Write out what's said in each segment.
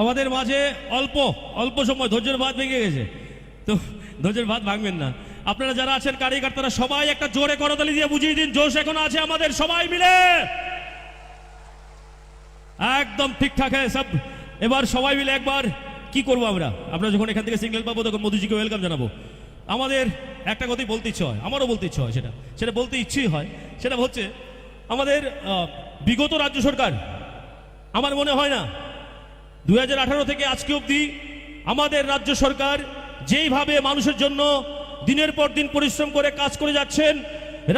আমাদের মাঝে অল্প অল্প সময় ধৈর্যের বাঁধ ভেঙে গেছে, তো ধৈর্যের বাঁধ ভাঙবেন না। আপনারা যারা আছেন কারিগররা সবাই একটা জোরে করতালি দিয়ে বুঝিয়ে দিন, জোশ এখন আছে আমাদের সবাই মিলে একদম ঠিকঠাক হ্যাঁ সব। এবার সবাই মিলে একবার কি করবো আমরা যখন এখান থেকে সিগন্যাল পাবো তখন মোদিজিকে ওয়েলকাম জানাবো। আমাদের একটা কথাই বলতে ইচ্ছে হয়, আমারও বলতে ইচ্ছে হয়, সেটা বলতে ইচ্ছেই হয়। সেটা হচ্ছে আমাদের বিগত রাজ্য সরকার, আমার মনে হয় না 2018 থেকে আজকে অবধি আমাদের রাজ্য সরকার যেইভাবে মানুষের জন্য দিনের পর দিন পরিশ্রম করে কাজ করে যাচ্ছেন,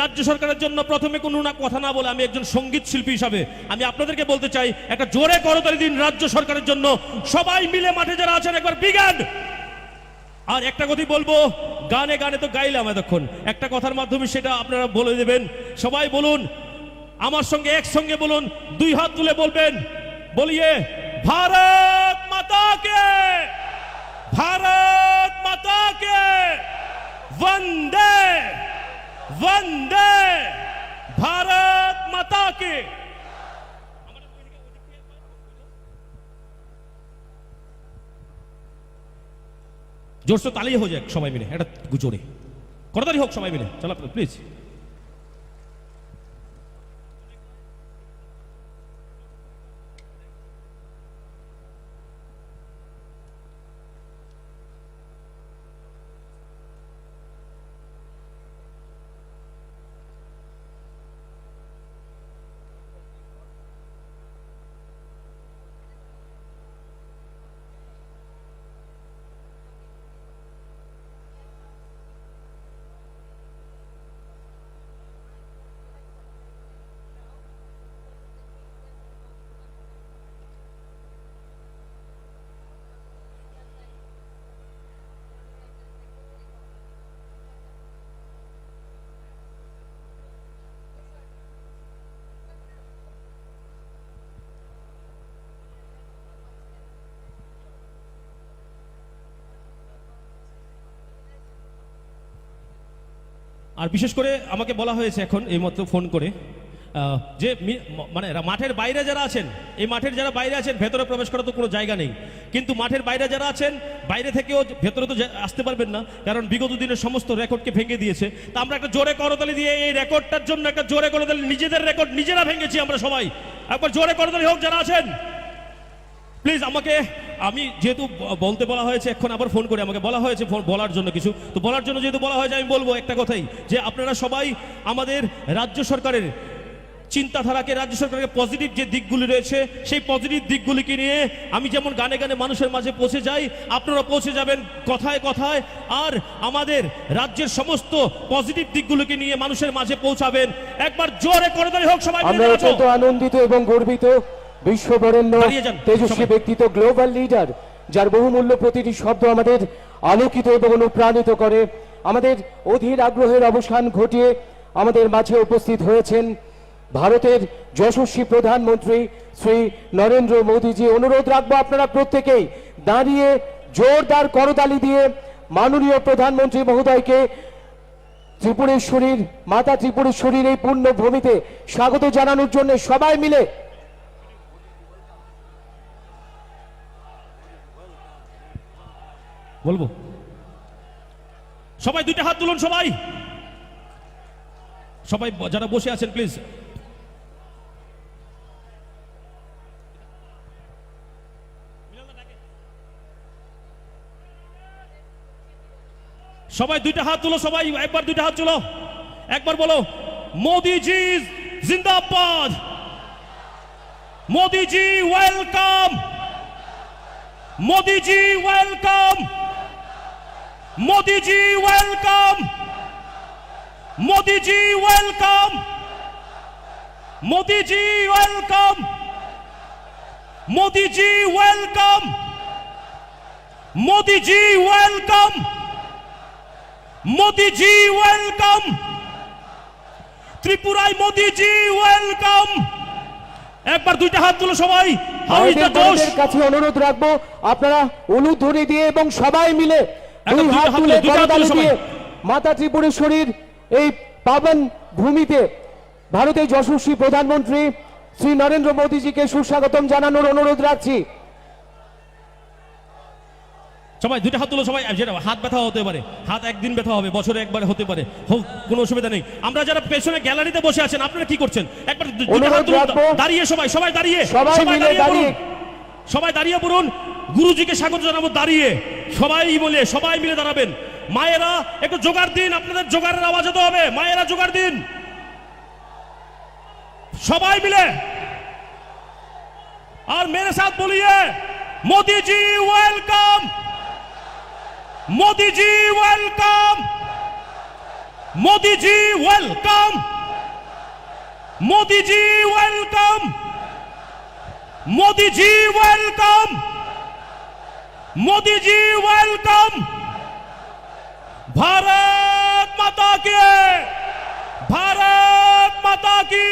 রাজ্য সরকারের জন্য প্রথমে কোনো না কথা না বলে আমি একজন সঙ্গীত শিল্পী হিসাবে আমি আপনাদেরকে বলতে চাই, একটা জোরে করতালি দিন রাজ্য সরকারের জন্য। সবাই মিলে মাঠে যারা আছেন একবার বিগ হ্যান্ড। আর একটা কথাই বলবো, গানে গানে তো গাইলাম এতক্ষণ, একটা কথার মাধ্যমে সেটা আপনারা বলে দেবেন। সবাই বলুন আমার সঙ্গে, একসঙ্গে বলুন, দুই হাত তুলে বলবেন, বলিয়ে भारत माता के, भारत माता के, वंदे वंदे भारत माता के। जोर से ताली हो जाए सबाई मिले, एक जोरे करताली होक सबाई मिले, चलो प्लिज। আর বিশেষ করে আমাকে বলা হয়েছে এখন এইমাত্র ফোন করে যে মানে মাঠের বাইরে যারা আছেন, এই মাঠের যারা বাইরে আছেন ভেতরে প্রবেশ করার তো কোনো জায়গা নেই, কিন্তু মাঠের বাইরে যারা আছেন বাইরে থেকেও ভেতরে তো আসতে পারবেন না, কারণ বিগত দিনের সমস্ত রেকর্ডকে ভেঙে দিয়েছে। তা আমরা একটা জোরে করতালি দিয়ে এই রেকর্ডটার জন্য একটা জোরে করতালি, নিজেদের রেকর্ড নিজেরা ভেঙেছি আমরা সবাই, একবার জোরে করতালি হোক যারা আছেন প্লিজ। আমাকে আমি যেহেতু বলতে বলা হয়েছে, এখন আবার ফোন করে আমাকে বলা হয়েছে বলার জন্য কিছু, তো বলার জন্য যেহেতু বলা হয়েছে আমি বলবো একটা কথাই, যে আপনারা সবাই আমাদের রাজ্য সরকারের চিন্তাধারাকে, রাজ্য সরকারের পজিটিভ যে দিকগুলি রয়েছে সেই পজিটিভ দিকগুলিকে নিয়ে আমি যেমন গানে গানে মানুষের মাঝে পৌঁছে যাই, আপনারা পৌঁছে যাবেন কথায় কথায়, আর আমাদের রাজ্যের সমস্ত পজিটিভ দিকগুলিকে নিয়ে মানুষের মাঝে পৌঁছাবেন। একবার জোরে করে দেয় হোক সবাই। আমরা অত্যন্ত আনন্দিত এবং গর্বিত, বিশ্ববরেণ্য তেজস্বী ব্যক্তিত্ব, গ্লোবাল লিডার, যার বহুমূল্য প্রতিটি শব্দ আমাদের আলোকিত এবং অনুপ্রাণিত করে। আমাদের অধীর আগ্রহের অবসান ঘটিয়ে আমাদের মাঝে উপস্থিত হয়েছেন ভারতের যশস্বী প্রধানমন্ত্রী শ্রী নরেন্দ্র মোদীজি। অনুরোধ রাখবো আপনারা প্রত্যেকেই দাঁড়িয়ে জোরদার করতালি দিয়ে মাননীয় প্রধানমন্ত্রী মহোদয়কে ত্রিপুরেশ্বরীর মাতা ত্রিপুরেশ্বরীর এই পূর্ণ ভূমিতে স্বাগত জানানোর জন্য সবাই মিলে বলবো। সবাই দুইটা হাত তুলুন, সবাই সবাই যারা বসে আছেন প্লিজ সবাই দুইটা হাত তুলো, সবাই একবার দুইটা হাত তুলো, একবার বলো মোদিজি জিন্দাবাদ, মোদিজি ওয়েলকাম, মোদিজি ওয়েলকাম, মোদিজি ওয়েলকাম, মোদিজি ওয়েলকাম, মোদিজি ওয়েলকাম, মোদিজি ওয়েলকাম, মোদিজি ওয়েলকাম, মোদিজি ওয়েলকাম, ত্রিপুরায় মোদিজি ওয়েলকাম। একবার দুইটা হাত তুলো সবাই। কাছে অনুরোধ রাখবো আপনারা উলুধ্বনি দিয়ে এবং সবাই মিলে দুই হাত তুলে করতালি দিয়ে মাতা ত্রিপুরেশ্বরীর এই পাবন ভূমিতে ভারতের যশস্বী প্রধানমন্ত্রী শ্রী নরেন্দ্র মোদীজিকে সুস্বাগতম জানানোর অনুরোধ রাখছি। সবাই দুইটা হাত তুলো, সবাই যেটা হাত ব্যথা হতে পারে, হাত একদিন ব্যথা হবে, বছরে একবার হতে পারে, হোক, কোনো অসুবিধা নেই। আমরা যারা পেছনে গ্যালারিতে বসে আছেন, আপনারা কি করছেন? একবার দুইটা হাত তুলুন, দাঁড়িয়ে সবাই, সবাই দাঁড়িয়ে, সবাই দাঁড়িয়ে পড়ুন, সবাই দাঁড়িয়ে পড়ুন, গুরুজিকে স্বাগত জানাবো দাঁড়িয়ে, সবাই মিলে দাঁড়াবেন। মায়েরা একটু জোগাড় দিন, আপনাদের জোগাড়ের আওয়াজ হতে হবে, মায়েরা জোগাড় দিন, সবাই মিলে। আর মেরে সাথ বলিয়ে Modi ji welcome, Modi ji welcome, Modi ji welcome, Modi ji welcome, Modi ji welcome, Modi ji welcome. Bharat माता की, भारत माता की,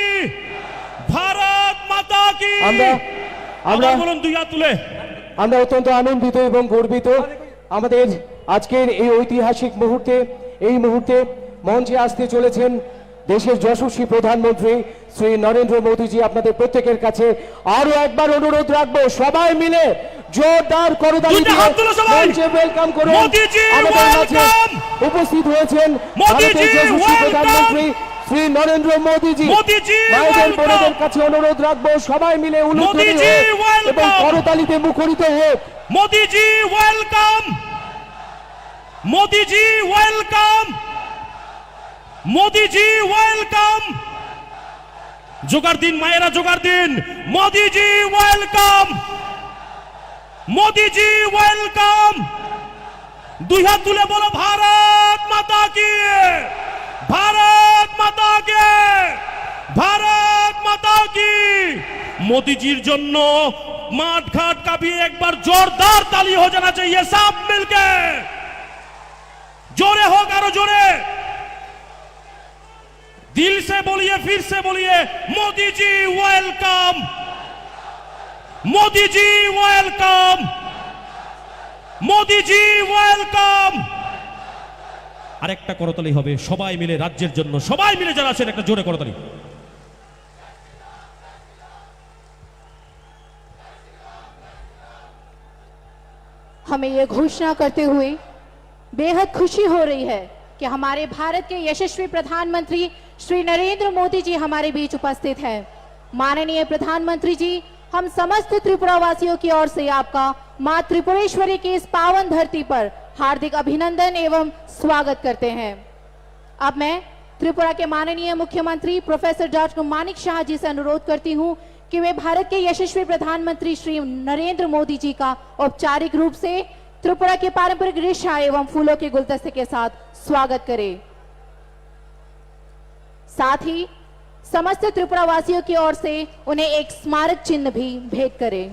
भारत माता की। আমরা বলুন দুই হাত তুলে। আমরা অত্যন্ত আনন্দিত এবং গর্বিত আমাদের আজকের এই ঐতিহাসিক মুহূর্তে। এই মুহূর্তে মঞ্চে আসতে চলেছেন দেশের যশস্বী প্রধানমন্ত্রী শ্রী নরেন্দ্র মোদীজি। আপনাদের প্রত্যেকের কাছে আরো একবার অনুরোধ রাখবো, সবাই মিলে জোরদার করতালি দিয়ে মঞ্চে ওয়েলকাম করুন। আমাদের মাঝে উপস্থিত হয়েছেন ভারতের যশস্বী প্রধানমন্ত্রী শ্রী নরেন্দ্র মোদীজি। মায়েদের বোনেদের কাছে অনুরোধ রাখবো, সবাই মিলে উলুধ্বনি হোক এবং করতালিতে মুখরিত হোক। মোদীজি ওয়েলকাম, মোদীজি ওয়েলকাম, মোদীজি ওয়েলকাম। জোগাড় দিন মায়েরা, জোগাড় দিন। মোদীজি ওয়েলকাম, মোদীজি ওয়েলকাম। দুই হাত তুলে বলো ভারত মাতা কি, भारत माता के, भारत माता की। मोदीजीर জন্য माठ घाट का भी एक बार जोरदार ताली हो जाना चाहिए, सब मिलके जोरे हो, करो जोरे, दिल से बोलिए, फिर से बोलिए, Modi ji welcome, Modi ji welcome, Modi ji welcome. আরেকটা করতালি হবে সবাই মিলে, রাজ্যের জন্য সবাই মিলে যারা আছেন একটা জোরে করতালি। हमें ये घोषणा करते हुए बेहद खुशी हो रही है कि हमारे भारत के यशस्वी प्रधानमंत्री श्री नरेंद्र मोदी जी हमारे बीच उपस्थित हैं। माननीय प्रधानमंत्री जी, हम समस्त त्रिपुरा वासियों की ओर से आपका मां त्रिपुरेश्वरी की इस पावन धरती पर हार्दिक अभिनंदन एवं स्वागत करते हैं। अब मैं त्रिपुरा के माननीय मुख्यमंत्री प्रोफेसर डॉक्टर मानिक शाह जी से अनुरोध करती हूं कि वे भारत के यशस्वी प्रधानमंत्री श्री नरेंद्र मोदी जी का औपचारिक रूप से त्रिपुरा के पारंपरिक रेशा एवं फूलों के गुलदस्ते के साथ स्वागत करें। साथ ही समस्त त्रिपुरा वासियों की ओर से उन्हें एक स्मारक चिन्ह भी भेंट करें।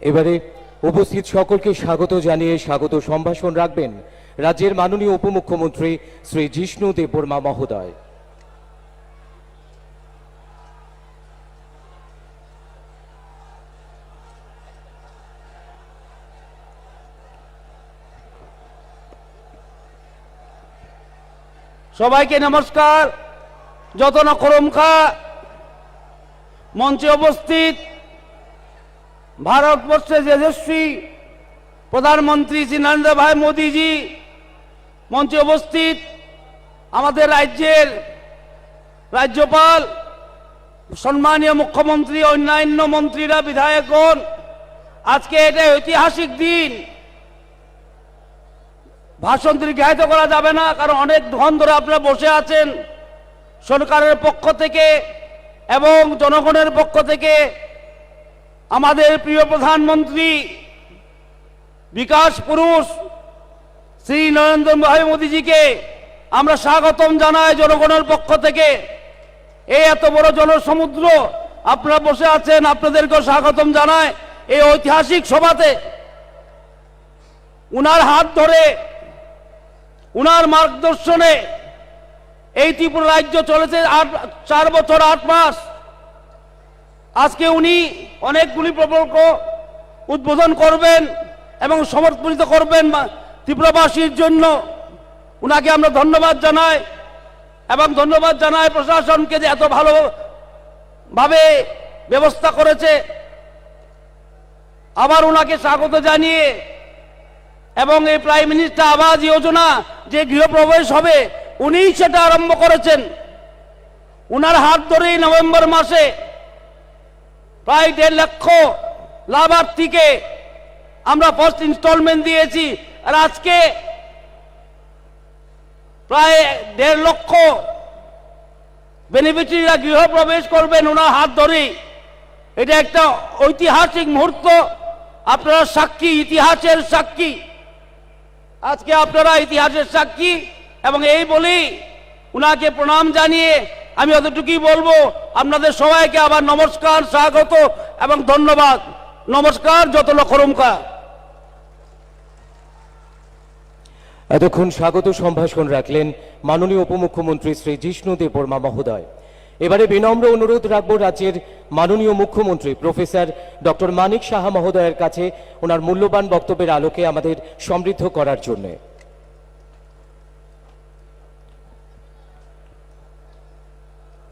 এবারে উপস্থিত সকলকে স্বাগত জানিয়ে স্বাগত সম্ভাষণ রাখবেন রাজ্যের মাননীয় উপমুখ্যমন্ত্রী শ্রী জিষ্ণু দেববর্মা মহোদয়। সবাইকে নমস্কার। যতন করমখা মঞ্চে উপস্থিত ভারতবর্ষের যশস্বী প্রধানমন্ত্রী শ্রী নরেন্দ্র ভাই মোদীজি, মঞ্চে উপস্থিত আমাদের রাজ্যের রাজ্যপাল, সম্মানীয় মুখ্যমন্ত্রী, অন্যান্য মন্ত্রীরা, বিধায়কগণ, আজকে এটা ঐতিহাসিক দিন। ভাষণ দীর্ঘায়িত করা যাবে না, কারণ অনেক ধন ধরে আপনারা বসে আছেন। সরকারের পক্ষ থেকে এবং জনগণের পক্ষ থেকে আমাদের প্রিয় প্রধানমন্ত্রী, বিকাশ পুরুষ শ্রী নরেন্দ্র ভাই মোদীজিকে আমরা স্বাগতম জানাই জনগণের পক্ষ থেকে। এই এত বড় জনসমুদ্র আপনারা বসে আছেন, আপনাদেরকেও স্বাগতম জানায় এই ঐতিহাসিক সভাতে। উনার হাত ধরে, উনার আজকে উনি অনেকগুলি প্রকল্প উদ্বোধন করবেন এবং সমর্পিত করবেন ত্রিপুরাবাসীর জন্য। উনাকে আমরা ধন্যবাদ জানাই এবং ধন্যবাদ জানাই প্রশাসনকে যে এত ভালোভাবে ব্যবস্থা করেছে। আবার উনাকে স্বাগত জানিয়ে এবং এই প্রাইম মিনিস্টার আবাস যোজনা যে গৃহপ্রবেশ হবে উনিই সেটা আরম্ভ করেছেন। উনার হাত ধরেই নভেম্বর মাসে প্রায় 1.5 লক্ষ লাভার্থীকে আমরা ফার্স্ট ইনস্টলমেন্ট দিয়েছি। আর আজকে প্রায় 1.5 লক্ষ বেনিফিশিয়ারিরা গৃহপ্রবেশ করবেন ওনার হাত ধরেই। এটা একটা ঐতিহাসিক মুহূর্ত। আপনারা সাক্ষী, ইতিহাসের সাক্ষী। আজকে আপনারা ইতিহাসের সাক্ষী এবং এই বলেই উনাকে প্রণাম জানিয়ে আমি অতটুকুই বলবো, আপনাদের সবাইকে আবার নমস্কার, স্বাগত এবং ধন্যবাদ। নমস্কার, যত লক্ষরমকা। এতক্ষণ স্বাগত সম্ভাষণ রাখলেন মাননীয় উপমুখ্যমন্ত্রী শ্রী জিষ্ণু দেববর্মা মহোদয়। এবারে বিনম্র অনুরোধ রাখবো রাজ্যের মাননীয় মুখ্যমন্ত্রী প্রফেসর ডক্টর মানিক সাহা মহোদয়ের কাছে ওনার মূল্যবান বক্তব্যের আলোকে আমাদের সমৃদ্ধ করার জন্য।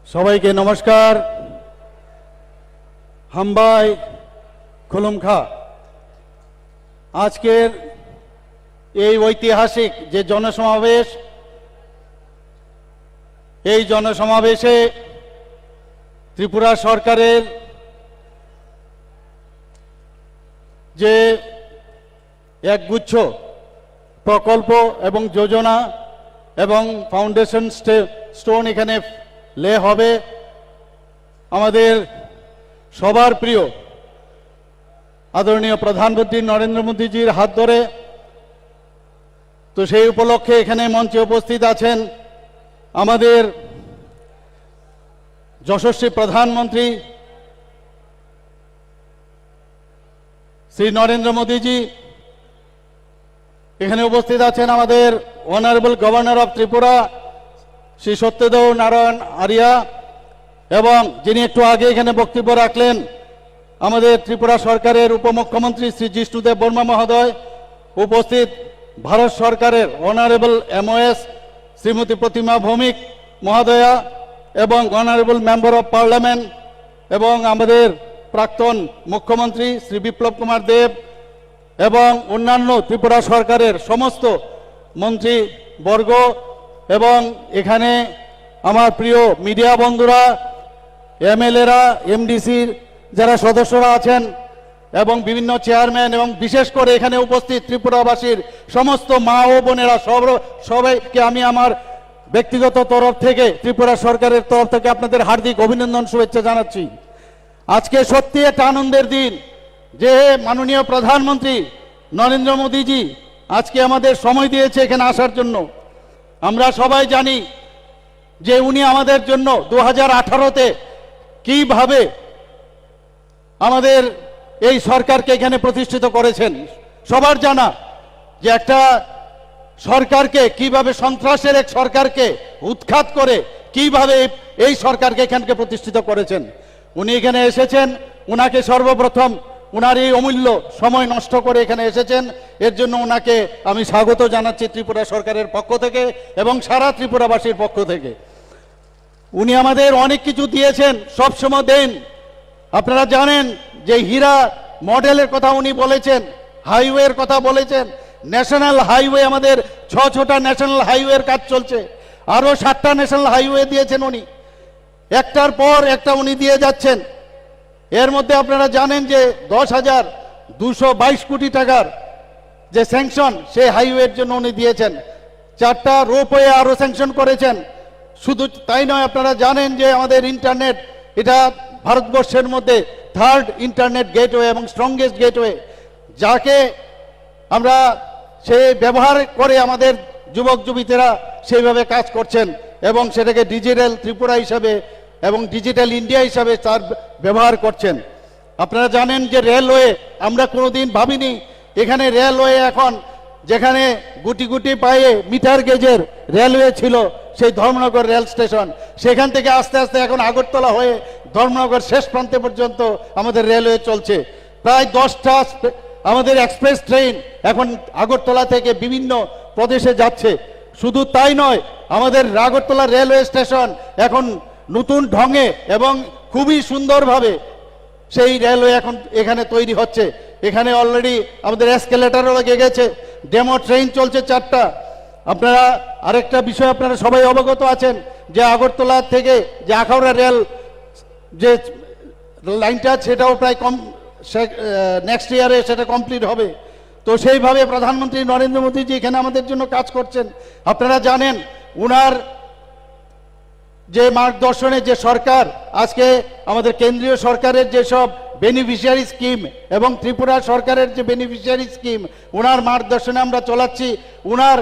সবাইকে নমস্কার। হামবাই খুলুমখা। আজকের এই ঐতিহাসিক যে জনসমাবেশ, এই জনসমাবেশে ত্রিপুরা সরকারের যে একগুচ্ছ প্রকল্প এবং যোজনা এবং ফাউন্ডেশন স্টোন এখানে লে হবে আমাদের সবার প্রিয় আদরণীয় প্রধানমন্ত্রী নরেন্দ্র মোদীজির হাত ধরে। তো সেই উপলক্ষে এখানে মঞ্চে উপস্থিত আছেন আমাদের যশস্বী প্রধানমন্ত্রী শ্রী নরেন্দ্র মোদীজি। এখানে উপস্থিত আছেন আমাদের honourable governor of Tripura Shri Satyadeo Narayan Arya, এবং যিনি একটু আগে এখানে বক্তব্য রাখলেন আমাদের ত্রিপুরা সরকারের উপমুখ্যমন্ত্রী শ্রী জিষ্ণু দেববর্মা মহোদয়। উপস্থিত ভারত সরকারের অনারেবল MOS শ্রীমতী প্রতিমা ভৌমিক মহোদয়া এবং অনারেবল মেম্বার অফ পার্লামেন্ট এবং আমাদের প্রাক্তন মুখ্যমন্ত্রী শ্রী বিপ্লব কুমার দেব এবং অন্যান্য ত্রিপুরা সরকারের সমস্ত মন্ত্রীবর্গ এবং এখানে আমার প্রিয় মিডিয়া বন্ধুরা, MLA-রা, MDC-র যারা সদস্যরা আছেন এবং বিভিন্ন চেয়ারম্যান এবং বিশেষ করে এখানে উপস্থিত ত্রিপুরাবাসীর সমস্ত মা ও বোনেরা সবাইকে আমি আমার ব্যক্তিগত তরফ থেকে, ত্রিপুরা সরকারের তরফ থেকে আপনাদের হার্দিক অভিনন্দন, শুভেচ্ছা জানাচ্ছি। আজকে সত্যি একটা আনন্দের দিন যে মাননীয় প্রধানমন্ত্রী নরেন্দ্র মোদীজি আজকে আমাদের সময় দিয়েছে এখানে আসার জন্য। আমরা সবাই জানি যে উনি আমাদের জন্য 2018-তে কিভাবে আমাদের এই সরকারকে এখানে প্রতিষ্ঠিত করেছেন। সবার জানা যে একটা সরকারকে কিভাবে, সন্ত্রাসের এক সরকারকে উৎখাত করে কিভাবে এই সরকারকে এখানকে প্রতিষ্ঠিত করেছেন। উনি এখানে এসেছেন, উনাকে সর্বপ্রথম উনার এই অমূল্য সময় নষ্ট করে এখানে এসেছেন, এর জন্য ওনাকে আমি স্বাগত জানাচ্ছি ত্রিপুরা সরকারের পক্ষ থেকে এবং সারা ত্রিপুরাবাসীর পক্ষ থেকে। উনি আমাদের অনেক কিছু দিয়েছেন, সবসময় দেন। আপনারা জানেন যে হীরা মডেলের কথা উনি বলেছেন, হাইওয়ের কথা বলেছেন, ন্যাশনাল হাইওয়ে, আমাদের 6টা ন্যাশনাল হাইওয়ের কাজ চলছে, আরো 7টা ন্যাশনাল হাইওয়ে দিয়েছেন উনি, একটার পর একটা উনি দিয়ে যাচ্ছেন। এর মধ্যে আপনারা জানেন যে 10,222 কোটি টাকার যে স্যাংশন সেই হাইওয়ের জন্য উনি দিয়েছেন। 4টা রোপওয়ে আরো স্যাংশন করেছেন। শুধু তাই নয়, আপনারা জানেন যে আমাদের ইন্টারনেট, এটা ভারতবর্ষের মধ্যে 3rd ইন্টারনেট গেটওয়ে এবং স্ট্রংগেস্ট গেটওয়ে, যাকে আমরা সে ব্যবহার করে আমাদের যুবক যুবতীরা সেইভাবে কাজ করছেন এবং সেটাকে ডিজিটাল ত্রিপুরা হিসাবে এবং ডিজিটাল ইন্ডিয়া হিসাবে তার ব্যবহার করছেন। আপনারা জানেন যে রেলওয়ে, আমরা কোনোদিন ভাবিনি এখানে রেলওয়ে এখন, যেখানে গুটি গুটি পায়ে মিটার গেজের রেলওয়ে ছিল, সেই ধর্মনগর রেল স্টেশন, সেখান থেকে আস্তে আস্তে এখন আগরতলা হয়ে ধর্মনগর শেষ প্রান্তে পর্যন্ত আমাদের রেলওয়ে চলছে। প্রায় 10টা আমাদের এক্সপ্রেস ট্রেন এখন আগরতলা থেকে বিভিন্ন প্রদেশে যাচ্ছে। শুধু তাই নয়, আমাদের আগরতলা রেলওয়ে স্টেশন এখন নতুন ঢঙে এবং খুবই সুন্দরভাবে সেই রেলওয়ে এখন এখানে তৈরি হচ্ছে। এখানে অলরেডি আমাদের এসকেলেটারও লেগে গেছে, ডেমো ট্রেন চলছে 4টা। আপনারা আরেকটা বিষয় আপনারা সবাই অবগত আছেন যে আগরতলা থেকে যে আখাউড়া রেল যে লাইনটা সেটাও প্রায় নেক্সট ইয়ারে সেটা কমপ্লিট হবে। তো সেইভাবে প্রধানমন্ত্রী নরেন্দ্র মোদীজি এখানে আমাদের জন্য কাজ করছেন। আপনারা জানেন উনার যে মার্গদর্শনে যে সরকার আজকে আমাদের কেন্দ্রীয় সরকারের যেসব বেনিফিশিয়ারি স্কিম এবং ত্রিপুরা সরকারের যে বেনিফিশিয়ারি স্কিম ওনার মার্গদর্শনে আমরা চলাচ্ছি। ওনার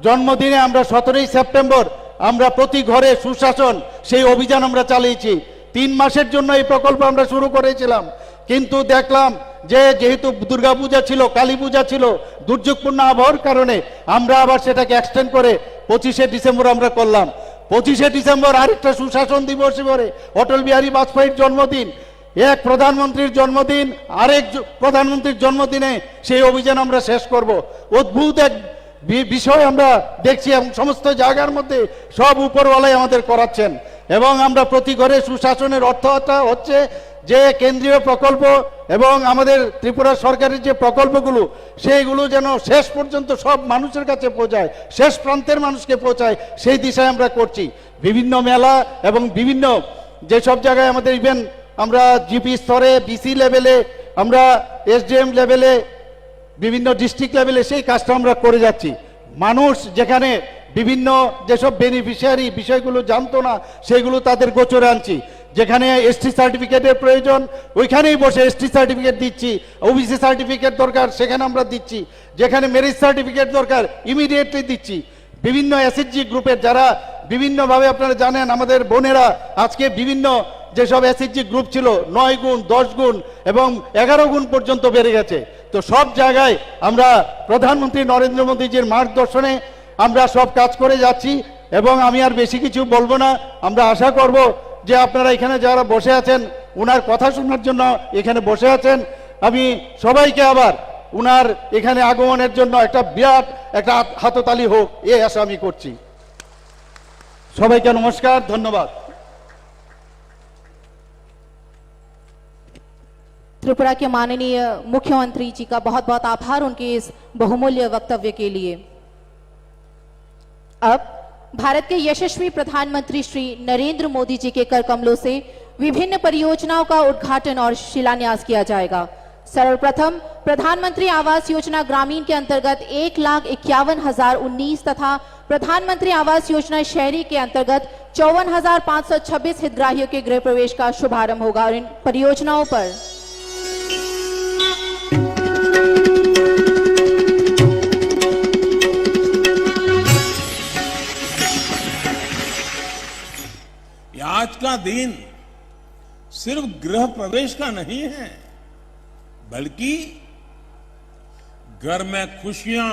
জন্মদিনে আমরা 17ই সেপ্টেম্বর আমরা প্রতি ঘরে সুশাসন সেই অভিযান আমরা চালিয়েছি। 3 মাসের জন্য এই প্রকল্প আমরা শুরু করেছিলাম, কিন্তু দেখলাম যে যেহেতু দুর্গাপূজা ছিল, কালী পূজা ছিল, দুর্যোগপূর্ণ আবহাওয়ার কারণে আমরা আবার সেটাকে এক্সটেন্ড করে 25শে ডিসেম্বর আমরা করলাম। 25শে ডিসেম্বর আরেকটা সুশাসন দিবস করে অটল বিহারী বাজপেয়ীর জন্মদিন, এক প্রধানমন্ত্রীর জন্মদিন, আরেক প্রধানমন্ত্রীর জন্মদিনে সেই অভিযান আমরা শেষ করব। অদ্ভুত এক বিষয় আমরা দেখছি এবং সমস্ত জায়গার মধ্যে সব উপরওয়ালাই আমাদের করাচ্ছেন। এবং আমরা প্রতি ঘরে সুশাসনের অর্থটা হচ্ছে যে কেন্দ্রীয় প্রকল্প এবং আমাদের ত্রিপুরা সরকারের যে প্রকল্পগুলো সেইগুলো যেন শেষ পর্যন্ত সব মানুষের কাছে পৌঁছায়, শেষ প্রান্তের মানুষকে পৌঁছায়, সেই দিশায় আমরা করছি। বিভিন্ন মেলা এবং বিভিন্ন যেসব জায়গায় আমাদের ইভেন আমরা জিপি স্তরে, বিসি লেভেলে, আমরা এসডিএম লেভেলে, বিভিন্ন ডিস্ট্রিক্ট লেভেলে সেই কাজটা আমরা করে যাচ্ছি। মানুষ যেখানে বিভিন্ন যেসব বেনিফিশিয়ারি বিষয়গুলো জানতো না সেগুলো তাদের গোচরে আনছি। যেখানে এসটি সার্টিফিকেটের প্রয়োজন ওইখানেই বসে এসটি সার্টিফিকেট দিচ্ছি, ওবিসি সার্টিফিকেট দরকার সেখানে আমরা দিচ্ছি, যেখানে মেরিট সার্টিফিকেট দরকার ইমিডিয়েটলি দিচ্ছি। বিভিন্ন এসএইচজি গ্রুপের যারা বিভিন্নভাবে আপনারা জানেন আমাদের বোনেরা আজকে বিভিন্ন যেসব এসএইচজি গ্রুপ ছিল 9 গুণ, 10 গুণ এবং 11 গুণ পর্যন্ত বেড়ে গেছে। তো সব জায়গায় আমরা প্রধানমন্ত্রী নরেন্দ্র মোদীজির মার্গদর্শনে আমরা সব কাজ করে যাচ্ছি এবং আমি আর বেশি কিছু বলবো না। আমরা আশা করব যে আপনারা এখানে যারা বসে আছেন ওনার কথা শোনার জন্য এখানে বসে আছেন, আমি সবাইকে আবার ওনার এখানে আগমনের জন্য একটা বিরাট একটা হাততালি হোক এই আশা আমি করছি। সবাইকে নমস্কার, ধন্যবাদ। त्रिपुरा के माननीय मुख्यमंत्री जी का बहुत बहुत आभार उनके इस बहुमूल्य वक्तव्य के लिए। अब भारत के यशस्वी प्रधानमंत्री श्री नरेंद्र मोदी जी के कर कमलों से विभिन्न परियोजनाओं का उद्घाटन और शिलान्यास किया जाएगा। सर्वप्रथम प्रधानमंत्री आवास योजना ग्रामीण के अंतर्गत 1,51,019 तथा प्रधानमंत्री आवास योजना शहरी के अंतर्गत 54,526 हितग्राहियों के गृह प्रवेश का शुभारंभ होगा और इन परियोजनाओं पर आज का दिन सिर्फ गृह प्रवेश का नहीं है, बल्कि घर में खुशियां,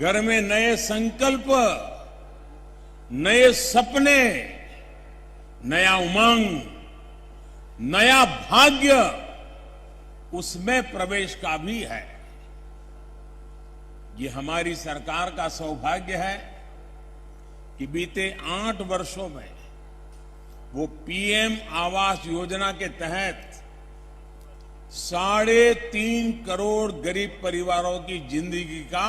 घर में नए संकल्प, नए सपने, नया उमंग, नया भाग्य उसमें प्रवेश का भी है। ये हमारी सरकार का सौभाग्य है कि बीते 8 वर्षों में वो पीएम आवास योजना के तहत 3.5 करोड़ गरीब परिवारों की जिंदगी का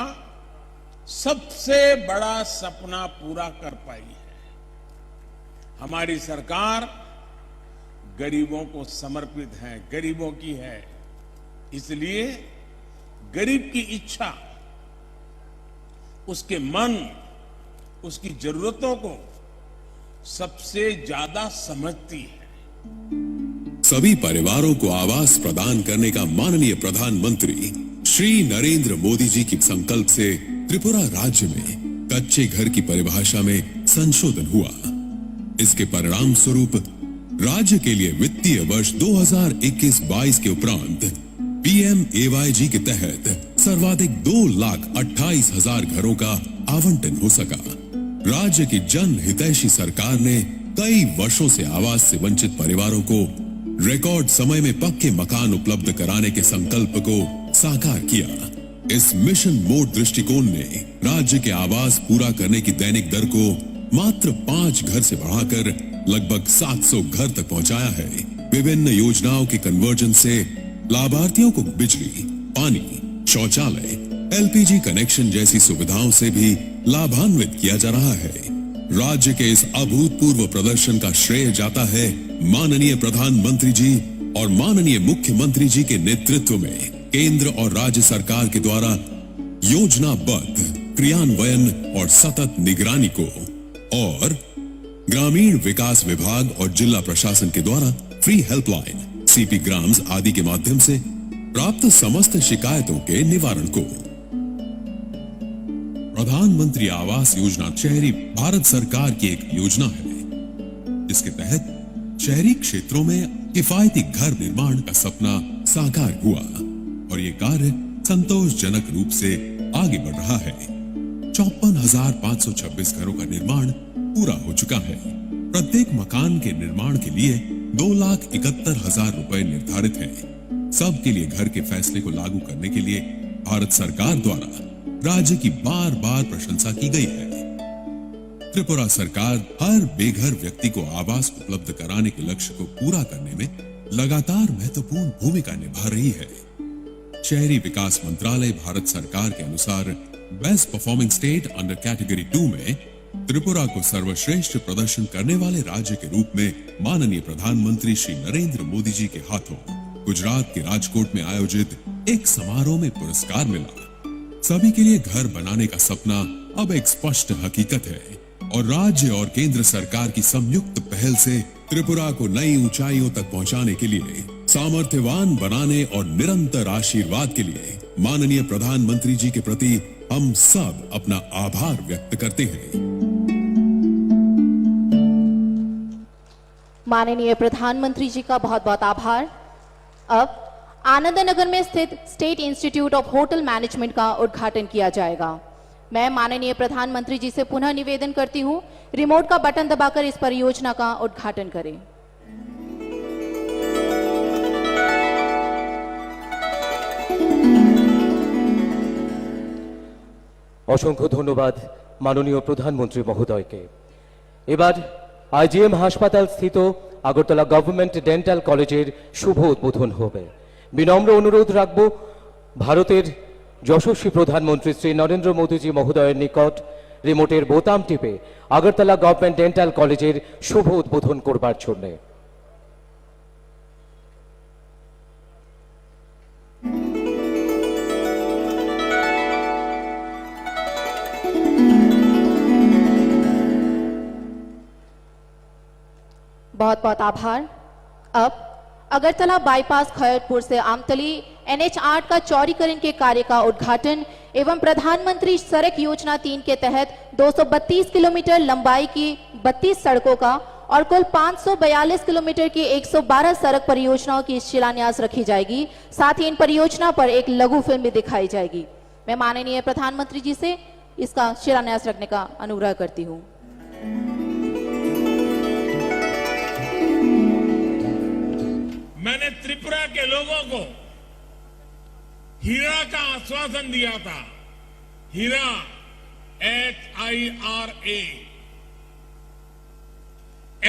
सबसे बड़ा सपना पूरा कर पाई है। हमारी सरकार गरीबों को समर्पित है, गरीबों की है, इसलिए गरीब की इच्छा, उसके मन, उसकी जरूरतों को सबसे ज्यादा समझती है। सभी परिवारों को आवास प्रदान करने का माननीय प्रधानमंत्री श्री नरेंद्र मोदी जी के संकल्प से त्रिपुरा राज्य में कच्चे घर की परिभाषा में संशोधन हुआ। इसके परिणाम स्वरूप राज्य के लिए वित्तीय वर्ष 2021-22 के उपरांत PMAYG के तहत सर्वाधिक 2,28,000 घरों का आवंटन हो सका। राज्य की जन हितैषी सरकार ने कई वर्षों से आवास से वंचित परिवारों को रिकॉर्ड समय में पक्के मकान उपलब्ध कराने के संकल्प को साकार किया। इस मिशन मोड दृष्टिकोण ने राज्य के आवास पूरा करने की दैनिक दर को मात्र 5 घर से बढ़ाकर लगभग 700 घर तक पहुंचाया है। विभिन्न योजनाओं के कन्वर्जन से लाभार्थियों को बिजली, पानी, शौचालय, एलपीजी कनेक्शन जैसी सुविधाओं से भी लाभान्वित किया जा रहा है। राज्य के इस अभूतपूर्व प्रदर्शन का श्रेय जाता है माननीय प्रधानमंत्री जी और माननीय मुख्यमंत्री जी के नेतृत्व में केंद्र और राज्य सरकार के द्वारा योजनाबद्ध क्रियान्वयन और सतत निगरानी को, और ग्रामीण विकास विभाग और जिला प्रशासन के द्वारा फ्री हेल्पलाइन, सीपी ग्राम्स आदि के माध्यम से प्राप्त समस्त शिकायतों के निवारण को। प्रधानमंत्री आवास योजना शहरी भारत सरकार की एक योजना है जिसके तहत शहरी क्षेत्रों में किफायती घर निर्माण का सपना साकार हुआ और ये कार्य संतोषजनक रूप से आगे बढ़ रहा है। 54,526 घरों का निर्माण पूरा हो चुका है। प्रत्येक मकान के निर्माण के लिए 2,71,000 रुपए निर्धारित है। सबके लिए घर के फैसले को लागू करने के लिए भारत सरकार द्वारा राज्य की बार बार प्रशंसा की गई है। त्रिपुरा सरकार हर बेघर व्यक्ति को आवास उपलब्ध कराने के लक्ष्य को पूरा करने में लगातार महत्वपूर्ण भूमिका निभा रही है। शहरी विकास मंत्रालय भारत सरकार के अनुसार best performing state under category 2 में त्रिपुरा को सर्वश्रेष्ठ प्रदर्शन करने वाले राज्य के रूप में माननीय प्रधानमंत्री श्री नरेंद्र मोदी जी के हाथों गुजरात के राजकोट में आयोजित एक समारोह में पुरस्कार मिला। सभी के लिए घर बनाने का सपना अब एक स्पष्ट हकीकत है और राज्य और केंद्र सरकार की संयुक्त पहल से त्रिपुरा को नई ऊंचाइयों तक पहुंचाने के लिए, सामर्थ्यवान बनाने और निरंतर आशीर्वाद के लिए माननीय प्रधानमंत्री जी के प्रति हम सब अपना आभार व्यक्त करते हैं। माननीय प्रधानमंत्री जी का बहुत बहुत आभार। अब आनंद नगर में स्थित state institute of hotel management का उद्घाटन किया जाएगा। मैं माननीय प्रधानमंत्री जी से पुनः निवेदन करती हूं, रिमोट का बटन दबाकर इस परियोजना का उद्घाटन करें। অসংখ্য ধন্যবাদ মাননীয় প্রধানমন্ত্রী মহোদয়কে। এবার আইজিএম হাসপাতাল স্থিত আগরতলা গভর্নমেন্ট ডেন্টাল কলেজের শুভ উদ্বোধন হবে। বিনম্র অনুরোধ রাখব ভারতের যশস্বী প্রধানমন্ত্রী শ্রী নরেন্দ্র মোদীজি মহোদয়ের নিকট রিমোটের বোতাম টিপে আগরতলা গভর্নমেন্ট ডেন্টাল কলেজের শুভ উদ্বোধন করবার জন্য। बहुत बहुत आभार। अब अगरतला बाईपास खैरपुर से आमतली NH8 का चौड़ीकरण के कार्य का उद्घाटन एवं प्रधानमंत्री सड़क योजना 3 के तहत 232 किलोमीटर लंबाई की 32 सड़कों का और कुल 542 किलोमीटर की 112 सड़क परियोजनाओं की शिलान्यास रखी जाएगी। साथ ही इन परियोजना पर एक लघु फिल्म भी दिखाई जाएगी। मैं माननीय प्रधानमंत्री जी से इसका शिलान्यास रखने का अनुग्रह करती हूँ। मैंने त्रिपुरा के लोगों को हीरा का आश्वासन दिया था। हीरा HIRA,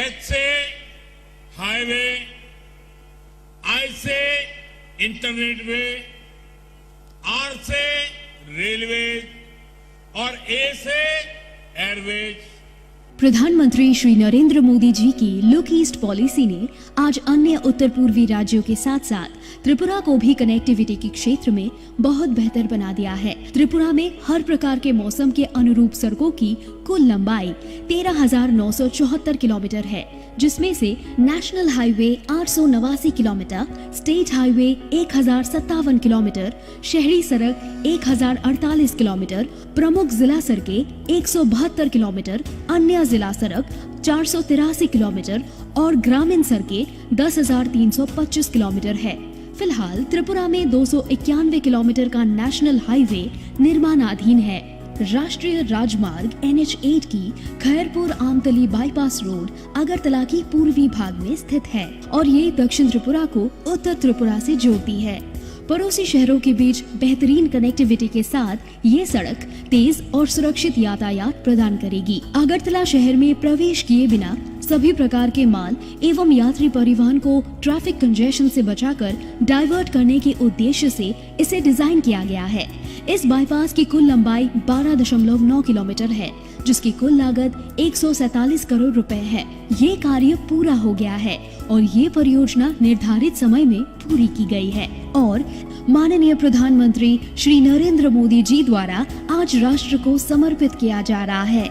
H से हाईवे, I से इंटरनेट वे, R से रेलवेज और A से एयरवेज। प्रधानमंत्री श्री नरेंद्र मोदी जी की लुक ईस्ट पॉलिसी ने आज अन्य उत्तर पूर्वी राज्यों के साथ साथ त्रिपुरा को भी कनेक्टिविटी के क्षेत्र में बहुत बेहतर बना दिया है। त्रिपुरा में हर प्रकार के मौसम के अनुरूप सड़कों की कुल लंबाई 13,974 किलोमीटर है, जिसमें से national highway 889 kilometre, state highway 1,057 kilometre, शहरी सड़क 1,048 किलोमीटर, प्रमुख जिला सड़कें 172 किलोमीटर, अन्य जिला सड़क 483 किलोमीटर और ग्रामीण सड़कें 10,325 किलोमीटर है। फिलहाल त्रिपुरा में 291 किलोमीटर का नेशनल हाईवे निर्माणाधीन है। राष्ट्रीय राजमार्ग NH8 की खैरपुर आमतली बाईपास रोड अगरतला की पूर्वी भाग में स्थित है और ये दक्षिण त्रिपुरा को उत्तर त्रिपुरा से जोड़ती है। पड़ोसी शहरों के बीच बेहतरीन कनेक्टिविटी के साथ ये सड़क तेज और सुरक्षित यातायात प्रदान करेगी। अगरतला शहर में प्रवेश किए बिना सभी प्रकार के माल एवं यात्री परिवहन को ट्रैफिक कंजेशन से बचाकर डाइवर्ट करने के उद्देश्य से इसे डिजाइन किया गया है। इस बाईपास की कुल लंबाई 12.9 किलोमीटर है, जिसकी कुल लागत 147 करोड़ रुपए है। ये कार्य पूरा हो गया है और ये परियोजना निर्धारित समय में पूरी की गई है और माननीय प्रधानमंत्री श्री नरेंद्र मोदी जी द्वारा आज राष्ट्र को समर्पित किया जा रहा है।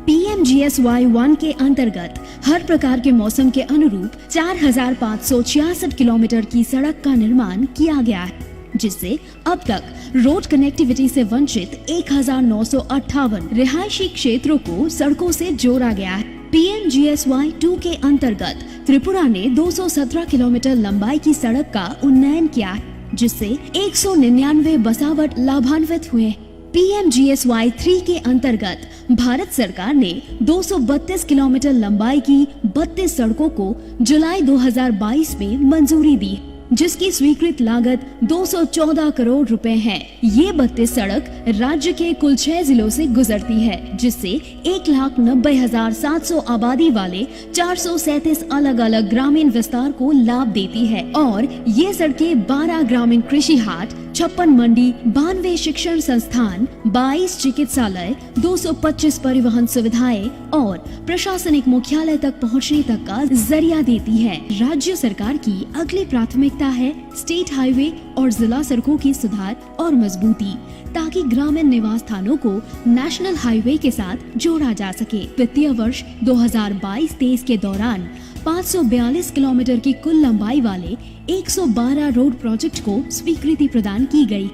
PMGSY 1 के अंतर्गत हर प्रकार के मौसम के अनुरूप 4,566 किलोमीटर की सड़क का निर्माण किया गया है, जिससे अब तक रोड कनेक्टिविटी से वंचित 1,958 रिहायशी क्षेत्रों को सड़कों से जोड़ा गया है। PMGSY 2 के अंतर्गत त्रिपुरा ने 217 किलोमीटर लंबाई की सड़क का उन्नयन किया है, जिससे 199 बसावट लाभान्वित हुए। PMGSY 3 के अंतर्गत भारत सरकार ने 232 किलोमीटर लंबाई की 32 सड़कों को जुलाई 2022 में मंजूरी दी, जिसकी स्वीकृत लागत 214 करोड़ रुपए है। ये 32 सड़क राज्य के कुल 6 जिलों से गुजरती है, जिससे 1,90,700 आबादी वाले 437 अलग अलग ग्रामीण विस्तार को लाभ देती है और ये सड़कें 12 ग्रामीण कृषि हाट, 56 मंडी, 92 शिक्षण संस्थान, 22 चिकित्सालय, 225 परिवहन सुविधाएं और प्रशासनिक मुख्यालय तक पहुंचने तक का जरिया देती है। राज्य सरकार की अगली प्राथमिकता है स्टेट हाईवे और जिला सड़कों की सुधार और मजबूती, ताकि ग्रामीण निवास स्थानों को नेशनल हाईवे के साथ जोड़ा जा सके। वित्तीय वर्ष 2022-23 के दौरान 542 किलोमीटर की कुल लंबाई वाले 112 रोड प्रोजेक्ट को स्वीकृति प्रदान की गई,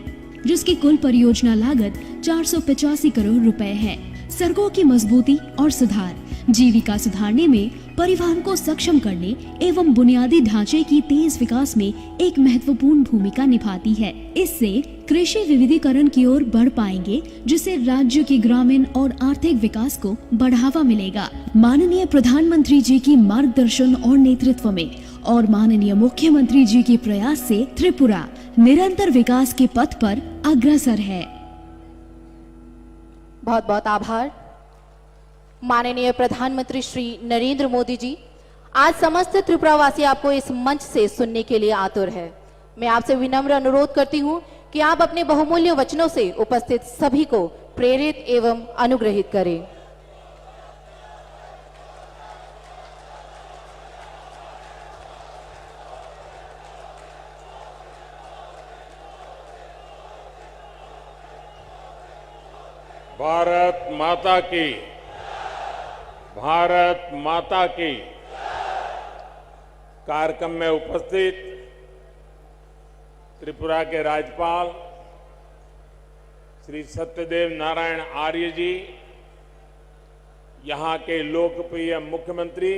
जिसकी कुल परियोजना लागत 485 करोड़ रुपए है। सड़कों की मजबूती और सुधार जीविका सुधारने में, परिवहन को सक्षम करने एवं बुनियादी ढांचे की तेज विकास में एक महत्वपूर्ण भूमिका निभाती है। इससे कृषि विविधीकरण की ओर बढ़ पाएंगे, जिससे राज्य के ग्रामीण और आर्थिक विकास को बढ़ावा मिलेगा। माननीय प्रधानमंत्री जी की मार्गदर्शन और नेतृत्व में और माननीय मुख्यमंत्री जी के प्रयास से त्रिपुरा निरंतर विकास के पथ पर अग्रसर है। बहुत बहुत आभार। माननीय प्रधानमंत्री श्री नरेंद्र मोदी जी, आज समस्त त्रिपुरावासी आपको इस मंच से सुनने के लिए आतुर है। मैं आपसे विनम्र अनुरोध करती हूं कि आप अपने बहुमूल्य वचनों से उपस्थित सभी को प्रेरित एवं अनुग्रहित करें। भारत माता की, भारत माता की। कार्यक्रम में उपस्थित त्रिपुरा के राज्यपाल श्री सत्यदेव नारायण आर्य जी, यहाँ के लोकप्रिय मुख्यमंत्री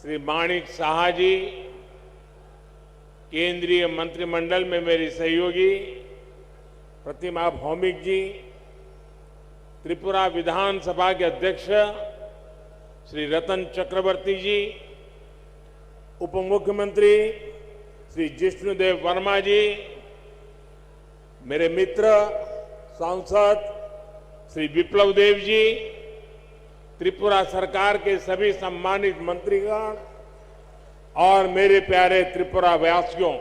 श्री माणिक साहा जी, केंद्रीय मंत्रिमंडल में मेरी सहयोगी प्रतिमा भौमिक जी, त्रिपुरा विधानसभा के अध्यक्ष श्री रतन चक्रवर्ती जी, उप मुख्यमंत्री श्री जिष्णुदेव वर्मा जी, मेरे मित्र सांसद श्री विप्लव देव जी, त्रिपुरा सरकार के सभी सम्मानित मंत्रीगण और मेरे प्यारे त्रिपुरा वासियों,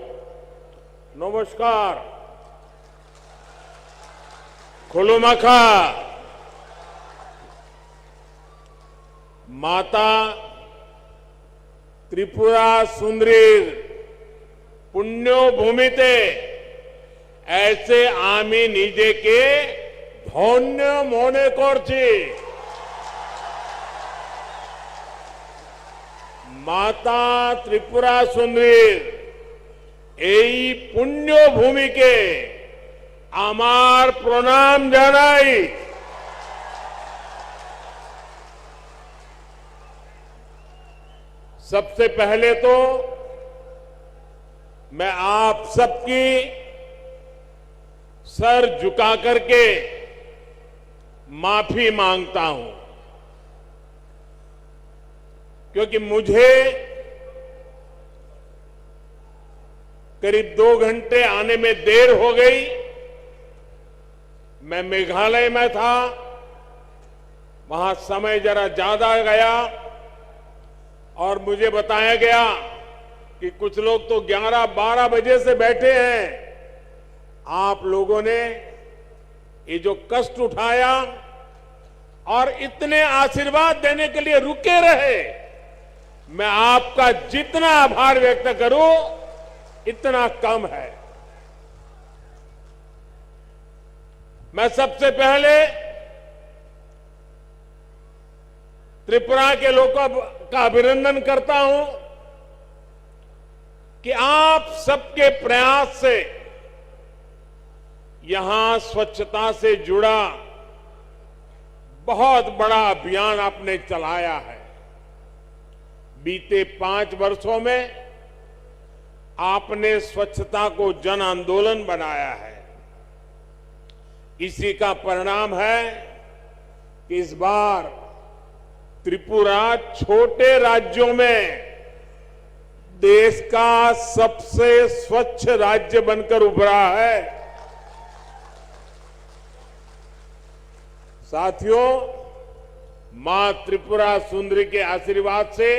नमस्कार। खुलुमखा। माता त्रिपुरा सुंदरीर पुण्यो भूमिते ऐसे आमी निजे के धन्य मने करছি। माता त्रिपुरा सुंदरीर এই পুণ্য ভূমিকে আমার প্রণাম জানাই। सबसे पहले तो मैं आप सबकी सर झुका करके माफी मांगता हूं, क्योंकि मुझे करीब 2 घंटे आने में देर हो गई। मैं मेघालय में था, वहां समय जरा ज्यादा गया और मुझे बताया गया कि कुछ लोग तो 11-12 बजे से बैठे हैं। आप लोगों ने ये जो कष्ट उठाया और इतने आशीर्वाद देने के लिए रुके रहे, मैं आपका जितना आभार व्यक्त करूं इतना कम है। मैं सबसे पहले त्रिपुरा के लोगों का अभिनंदन करता हूं कि आप सबके प्रयास से यहां स्वच्छता से जुड़ा बहुत बड़ा अभियान आपने चलाया है। बीते 5 वर्षों में आपने स्वच्छता को जन आंदोलन बनाया है। इसी का परिणाम है कि इस बार त्रिपुरा छोटे राज्यों में देश का सबसे स्वच्छ राज्य बनकर उभरा है। साथियों, मां त्रिपुरा सुंदरी के आशीर्वाद से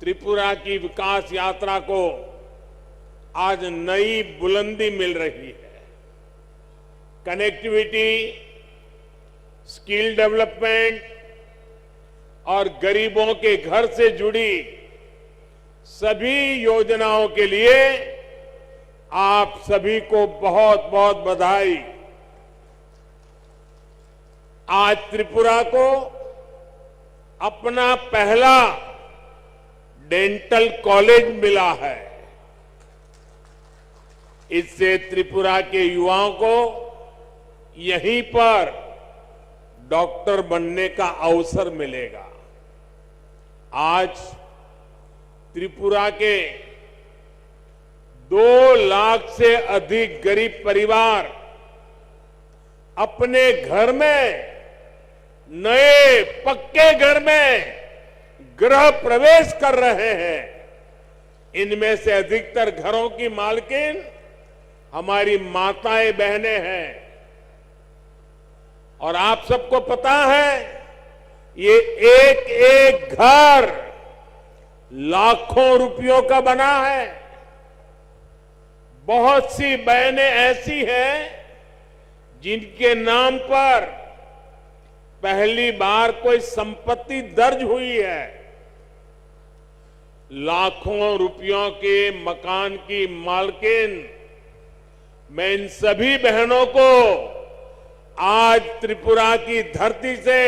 त्रिपुरा की विकास यात्रा को आज नई बुलंदी मिल रही है। कनेक्टिविटी, स्किल डेवलपमेंट और गरीबों के घर से जुड़ी सभी योजनाओं के लिए आप सभी को बहुत बहुत बधाई। आज त्रिपुरा को अपना पहला डेंटल कॉलेज मिला है। इससे त्रिपुरा के युवाओं को यहीं पर डॉक्टर बनने का अवसर मिलेगा। आज त्रिपुरा के 2 लाख से अधिक गरीब परिवार अपने घर में, नए पक्के घर में गृह प्रवेश कर रहे हैं। इनमें से अधिकतर घरों की मालकिन हमारी माताएं बहनें हैं। और आप सबको पता है, ये एक एक घर लाखों रुपयों का बना है। बहुत सी बहनें ऐसी हैं जिनके नाम पर पहली बार कोई संपत्ति दर्ज हुई है। लाखों रुपयों के मकान की मालकिन मैं इन सभी बहनों को आज त्रिपुरा की धरती से,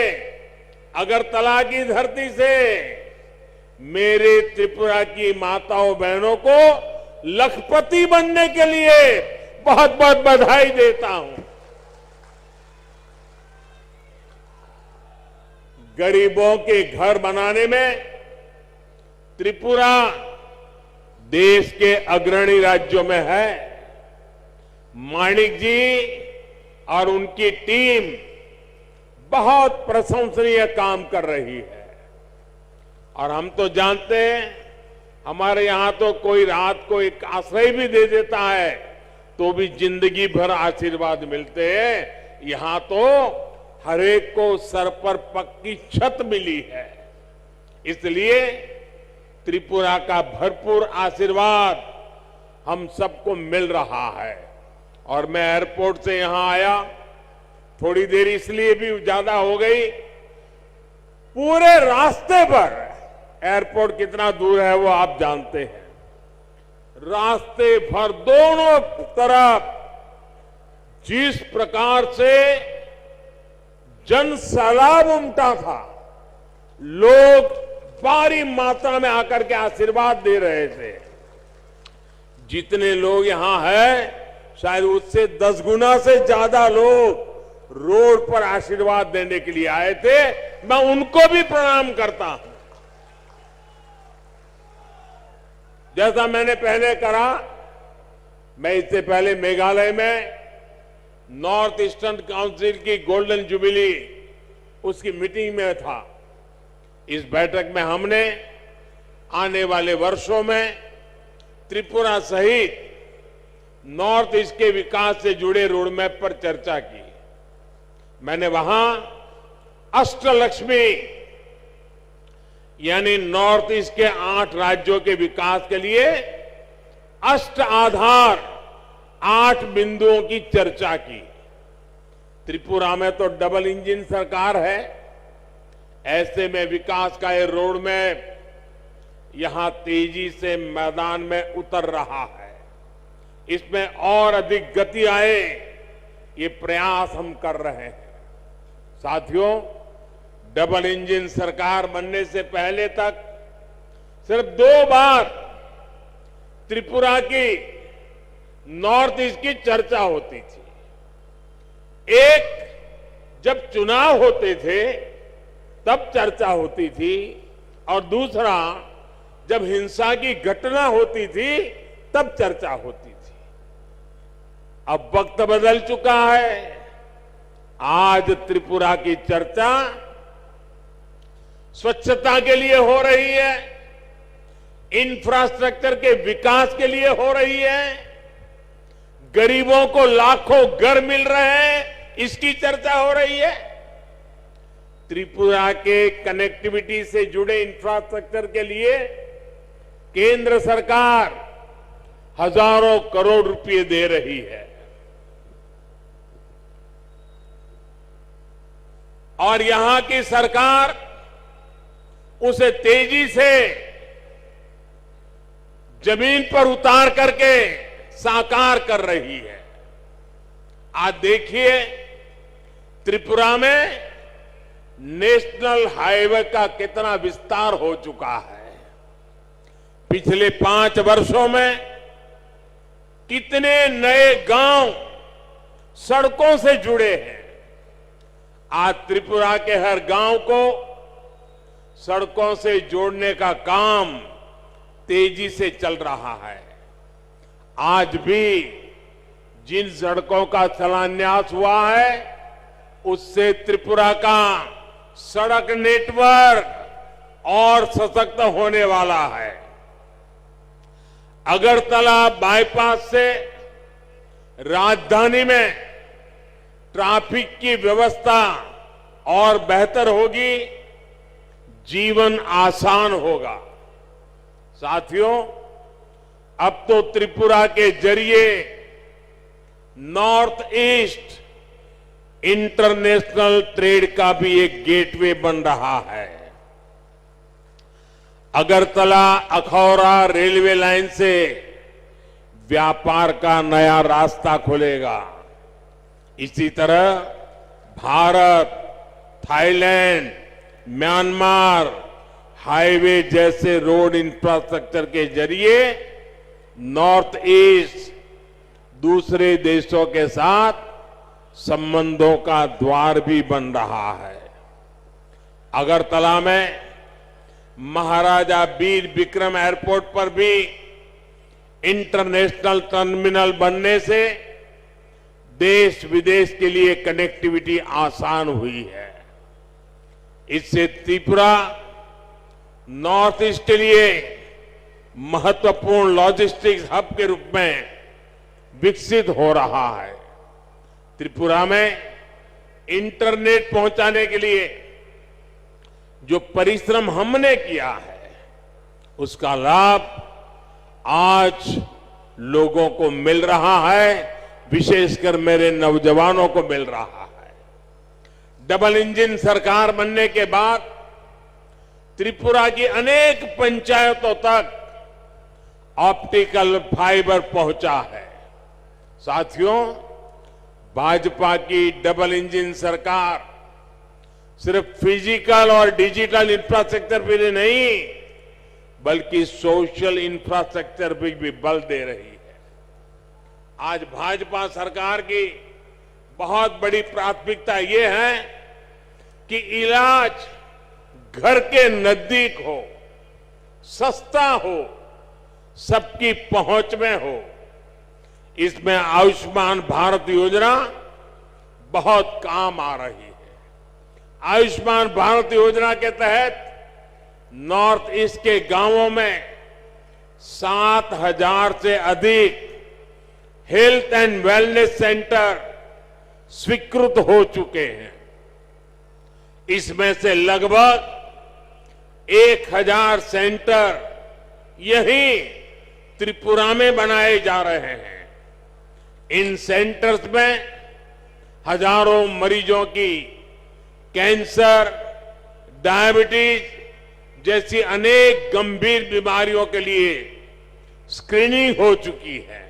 अगरतला की धरती से मेरे त्रिपुरा की माताओं बहनों को लखपति बनने के लिए बहुत बहुत बधाई देता हूं। गरीबों के घर बनाने में त्रिपुरा देश के अग्रणी राज्यों में है। माणिक जी और उनकी टीम बहुत प्रशंसनीय काम कर रही है। और हम तो जानते हैं, हमारे यहां तो कोई रात को एक आश्रय भी दे देता है तो भी जिंदगी भर आशीर्वाद मिलते हैं। यहां तो हर एक को सर पर पक्की छत मिली है। इसलिए त्रिपुरा का भरपूर आशीर्वाद हम सबको मिल रहा है। और मैं एयरपोर्ट से यहां आया, थोड़ी देर इसलिए भी ज्यादा हो गई, पूरे रास्ते पर, एयरपोर्ट कितना दूर है वो आप जानते हैं, रास्ते भर दोनों तरफ जिस प्रकार से जन सैलाब उमटा था, लोग भारी मात्रा में आकर के आशीर्वाद दे रहे थे। जितने लोग यहां हैं, शायद उससे 10 गुना से ज्यादा लोग रोड पर आशीर्वाद देने के लिए आए थे। मैं उनको भी प्रणाम करता हूं। जैसा मैंने पहले कहा, मैं इससे पहले मेघालय में नॉर्थ ईस्टर्न काउंसिल की गोल्डन जुबिली उसकी मीटिंग में था। इस बैठक में हमने आने वाले वर्षों में त्रिपुरा सहित नॉर्थ ईस्ट के विकास से जुड़े रोडमैप पर चर्चा की। मैंने वहां अष्टलक्ष्मी यानी नॉर्थ ईस्ट के 8 राज्यों के विकास के लिए अष्ट आधार 8 बिंदुओं की चर्चा की। त्रिपुरा में तो डबल इंजन सरकार है, ऐसे में विकास का ये रोड मैप यहां तेजी से मैदान में उतर रहा है। इसमें और अधिक गति आए, ये प्रयास हम कर रहे हैं। साथियों, डबल इंजन सरकार बनने से पहले तक सिर्फ 2 बार त्रिपुरा की नॉर्थ ईस्ट की चर्चा होती थी। एक जब चुनाव होते थे तब चर्चा होती थी, और दूसरा जब हिंसा की घटना होती थी तब चर्चा होती थी। अब वक्त बदल चुका है। आज त्रिपुरा की चर्चा स्वच्छता के लिए हो रही है, इंफ्रास्ट्रक्चर के विकास के लिए हो रही है, गरीबों को लाखों घर मिल रहे हैं, इसकी चर्चा हो रही है। त्रिपुरा के कनेक्टिविटी से जुड़े इंफ्रास्ट्रक्चर के लिए केंद्र सरकार हजारों करोड़ रुपए दे रही है, और यहां की सरकार उसे तेजी से जमीन पर उतार करके साकार कर रही है। आज देखिए, त्रिपुरा में नेशनल हाईवे का कितना विस्तार हो चुका है। पिछले 5 वर्षों में कितने नए गांव सड़कों से जुड़े हैं। आज त्रिपुरा के हर गांव को सड़कों से जोड़ने का काम तेजी से चल रहा है। आज भी जिन सड़कों का शिलान्यास हुआ है, उससे त्रिपुरा का सड़क नेटवर्क और सशक्त होने वाला है। अगरतला बाईपास से राजधानी में ट्रैफिक की व्यवस्था और बेहतर होगी, जीवन आसान होगा। साथियों, अब तो त्रिपुरा के जरिए नॉर्थ ईस्ट इंटरनेशनल ट्रेड का भी एक गेटवे बन रहा है। अगरतला अखौरा रेलवे लाइन से व्यापार का नया रास्ता खुलेगा। इसी तरह भारत, थाईलैंड, म्यांमार हाईवे जैसे रोड इंफ्रास्ट्रक्चर के जरिए नॉर्थ ईस्ट दूसरे देशों के साथ संबंधों का द्वार भी बन रहा है। अगरतला में महाराजा वीर विक्रम एयरपोर्ट पर भी इंटरनेशनल टर्मिनल बनने से देश विदेश के लिए कनेक्टिविटी आसान हुई है। इससे त्रिपुरा नॉर्थ ईस्ट के लिए महत्वपूर्ण लॉजिस्टिक्स हब के रूप में विकसित हो रहा है। त्रिपुरा में इंटरनेट पहुंचाने के लिए जो परिश्रम हमने किया है, उसका लाभ आज लोगों को मिल रहा है, विशेषकर मेरे नौजवानों को मिल रहा है। डबल इंजन सरकार बनने के बाद त्रिपुरा की अनेक पंचायतों तक ऑप्टिकल फाइबर पहुंचा है। साथियों, भाजपा की डबल इंजन सरकार सिर्फ फिजिकल और डिजिटल इंफ्रास्ट्रक्चर पे नहीं, बल्कि सोशल इंफ्रास्ट्रक्चर पे भी बल दे रही है। आज भाजपा सरकार की बहुत बड़ी प्राथमिकता ये है कि इलाज घर के नजदीक हो, सस्ता हो, सबकी पहुंच में हो। इसमें आयुष्मान भारत योजना बहुत काम आ रही है। आयुष्मान भारत योजना के तहत नॉर्थ ईस्ट के गांवों में 7,000 से अधिक हेल्थ एंड वेलनेस सेंटर स्वीकृत हो चुके हैं। इसमें से लगभग 1,000 सेंटर यहीं त्रिपुरा में बनाए जा रहे हैं। इन सेंटर्स में हजारों मरीजों की कैंसर, डायबिटीज जैसी अनेक गंभीर बीमारियों के लिए स्क्रीनिंग हो चुकी है।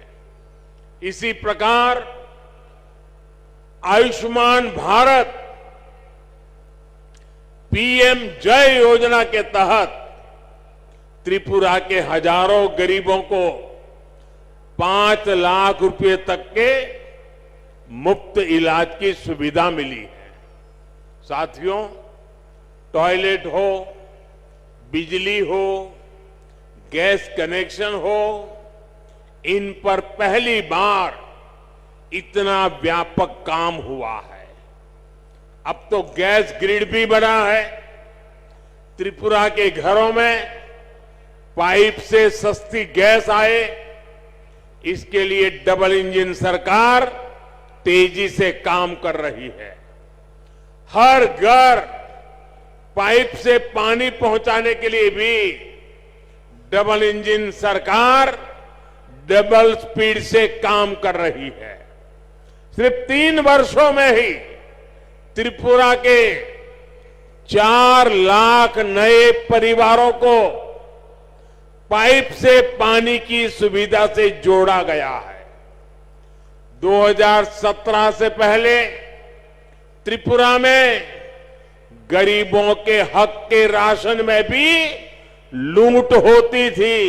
इसी प्रकार आयुष्मान भारत पीएम जय योजना के तहत त्रिपुरा के हजारों गरीबों को 5 लाख रुपए तक के मुफ्त इलाज की सुविधा मिली है। साथियों, टॉयलेट हो, बिजली हो, गैस कनेक्शन हो, इन पर पहली बार इतना व्यापक काम हुआ है। अब तो गैस ग्रिड भी बना है। त्रिपुरा के घरों में पाइप से सस्ती गैस आए, इसके लिए डबल इंजन सरकार तेजी से काम कर रही है। हर घर पाइप से पानी पहुंचाने के लिए भी डबल इंजन सरकार डबल स्पीड से काम कर रही है। सिर्फ 3 वर्षों में ही त्रिपुरा के 4 लाख नए परिवारों को पाइप से पानी की सुविधा से जोड़ा गया है। 2017 से पहले त्रिपुरा में गरीबों के हक के राशन में भी लूट होती थी।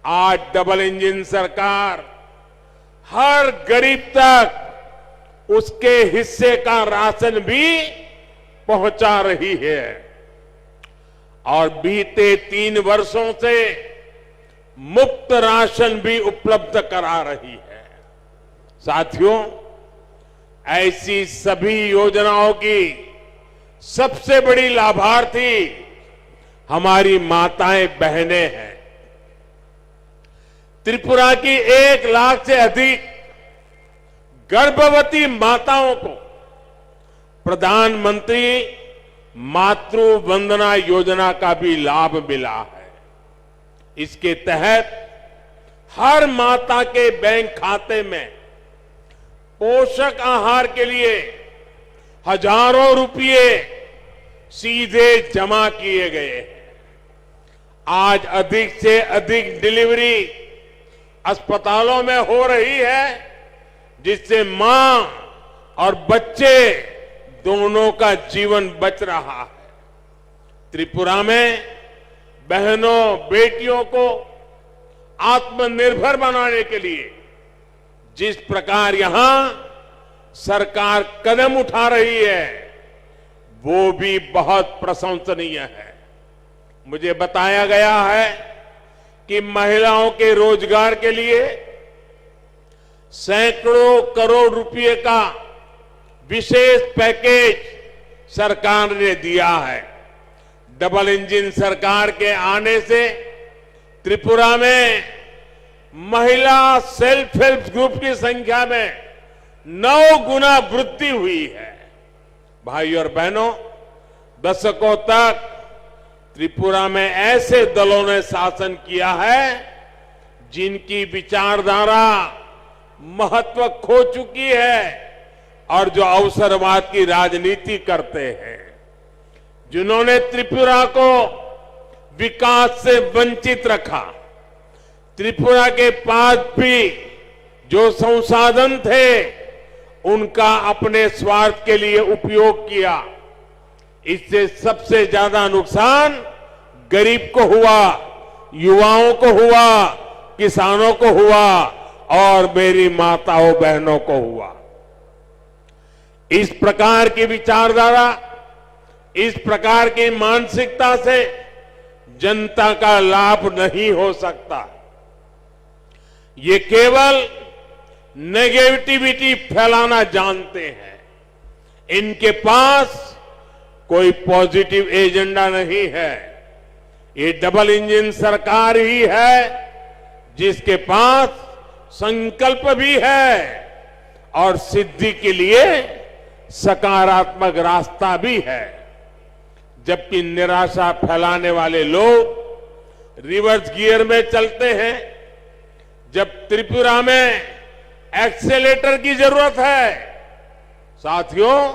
आज डबल इंजन सरकार हर गरीब तक उसके हिस्से का राशन भी पहुंचा रही है और बीते 3 वर्षों से मुफ्त राशन भी उपलब्ध करा रही है। साथियों, ऐसी सभी योजनाओं की सबसे बड़ी लाभार्थी हमारी माताएं बहनें हैं। त्रिपुरा की 1 लाख से अधिक गर्भवती माताओं को प्रधानमंत्री मातृ वंदना योजना का भी लाभ मिला है। इसके तहत हर माता के बैंक खाते में पोषक आहार के लिए हजारों रुपये सीधे जमा किए गए हैं। आज अधिक से अधिक डिलीवरी अस्पतालों में हो रही है, जिससे मां और बच्चे दोनों का जीवन बच रहा है। त्रिपुरा में बहनों बेटियों को आत्मनिर्भर बनाने के लिए जिस प्रकार यहां सरकार कदम उठा रही है, वो भी बहुत प्रशंसनीय है। मुझे बताया गया है कि महिलाओं के रोजगार के लिए सैकड़ों करोड़ रुपए का विशेष पैकेज सरकार ने दिया है। डबल इंजन सरकार के आने से त्रिपुरा में महिला सेल्फ हेल्प ग्रुप की संख्या में 9 गुना वृद्धि हुई है। भाई और बहनों, दशकों तक त्रिपुरा में ऐसे दलों ने शासन किया है जिनकी विचारधारा महत्व खो चुकी है और जो अवसरवाद की राजनीति करते हैं, जिन्होंने त्रिपुरा को विकास से वंचित रखा। त्रिपुरा के पास भी जो संसाधन थे उनका अपने स्वार्थ के लिए उपयोग किया। इससे सबसे ज्यादा नुकसान गरीब को हुआ, युवाओं को हुआ, किसानों को हुआ और मेरी माताओं बहनों को हुआ। इस प्रकार की विचारधारा, इस प्रकार की मानसिकता से जनता का लाभ नहीं हो सकता। ये केवल नेगेटिविटी फैलाना जानते हैं। इनके पास कोई पॉजिटिव एजेंडा नहीं है। ये डबल इंजन सरकार ही है जिसके पास संकल्प भी है और सिद्धि के लिए सकारात्मक रास्ता भी है। जबकि निराशा फैलाने वाले लोग रिवर्स गियर में चलते हैं। जब त्रिपुरा में एक्सेलेटर की जरूरत है, साथियों,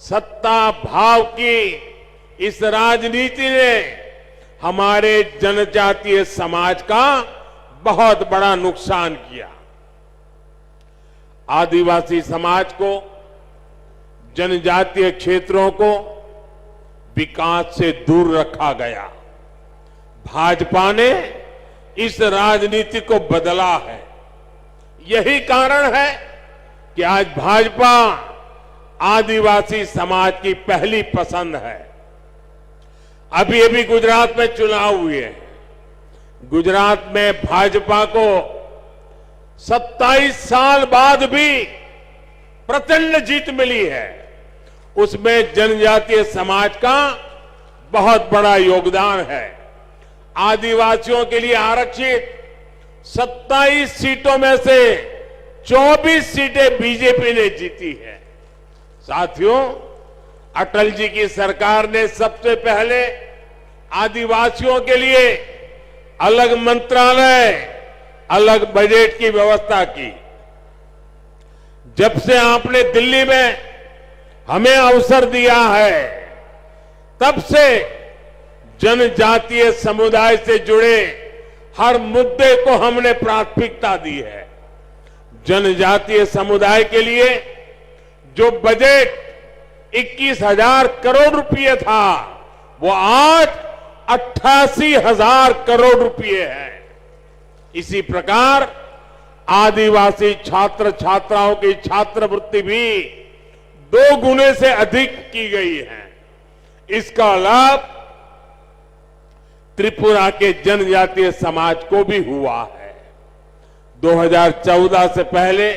सत्ता भाव की इस राजनीति ने हमारे जनजातीय समाज का बहुत बड़ा नुकसान किया। आदिवासी समाज को, जनजातीय क्षेत्रों को विकास से दूर रखा गया। भाजपा ने इस राजनीति को बदला है। यही कारण है कि आज भाजपा आदिवासी समाज की पहली पसंद है। अभी अभी गुजरात में चुनाव हुए हैं। गुजरात में भाजपा को 27 साल बाद भी प्रचंड जीत मिली है। उसमें जनजातीय समाज का बहुत बड़ा योगदान है। आदिवासियों के लिए आरक्षित 27 सीटों में से 24 सीटें बीजेपी ने जीती है। साथियों, अटल जी की सरकार ने सबसे पहले आदिवासियों के लिए अलग मंत्रालय, अलग बजट की व्यवस्था की। जब से आपने दिल्ली में हमें अवसर दिया है, तब से जनजातीय समुदाय से जुड़े हर मुद्दे को हमने प्राथमिकता दी है। जनजातीय समुदाय के लिए जो बजट 21,000 करोड़ रुपए था, वो आज 88,000 करोड़ रुपए है। इसी प्रकार आदिवासी छात्र छात्राओं की छात्रवृत्ति भी 2 गुने से अधिक की गई है। इसका लाभ त्रिपुरा के जनजातीय समाज को भी हुआ है। 2014 से पहले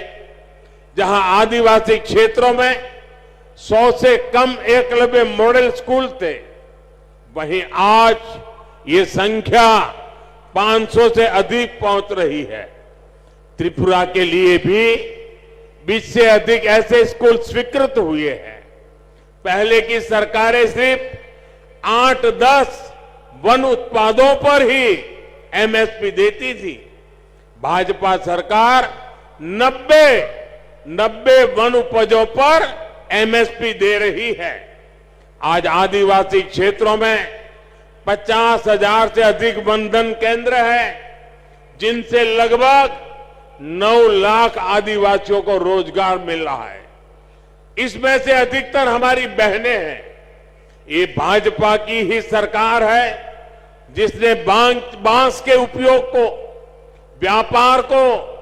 जहां आदिवासी क्षेत्रों में 100 से कम एकलव्य मॉडल स्कूल थे, वहीं आज ये संख्या 500 से अधिक पहुंच रही है। त्रिपुरा के लिए भी 20 से अधिक ऐसे स्कूल स्वीकृत हुए हैं। पहले की सरकारें सिर्फ 8-10 वन उत्पादों पर ही एमएसपी देती थी। भाजपा सरकार 90 वन उपजों पर एमएसपी दे रही है। आज आदिवासी क्षेत्रों में 50,000 से अधिक वनधन केंद्र है, जिनसे लगभग 9 लाख आदिवासियों को रोजगार मिल रहा है। इसमें से अधिकतर हमारी बहनें हैं। ये भाजपा की ही सरकार है जिसने बांस के उपयोग को, व्यापार को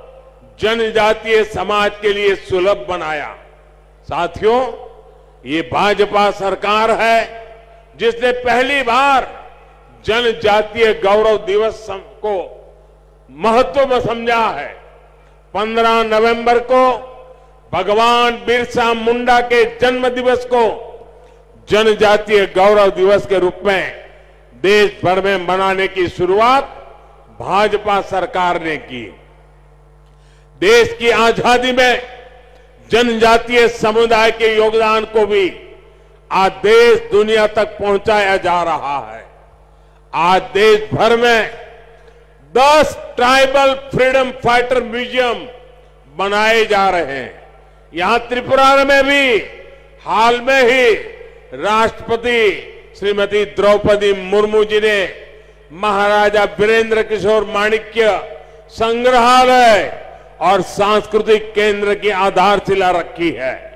जनजातीय समाज के लिए सुलभ बनाया। साथियों, ये भाजपा सरकार है जिसने पहली बार जनजातीय गौरव दिवस को महत्व में समझा है। 15 नवंबर को भगवान बिरसा मुंडा के जन्म दिवस को जनजातीय गौरव दिवस के रूप में देश भर में मनाने की शुरुआत भाजपा सरकार ने की। देश की आजादी में जनजातीय समुदाय के योगदान को भी आज देश दुनिया तक पहुंचाया जा रहा है। आज देश भर में 10 ट्राइबल फ्रीडम फाइटर म्यूजियम बनाए जा रहे हैं। यहां त्रिपुरा में भी हाल में ही राष्ट्रपति श्रीमती द्रौपदी मुर्मू जी ने महाराजा वीरेंद्र किशोर माणिक्य संग्रहालय और सांस्कृतिक केंद्र की आधारशिला रखी है।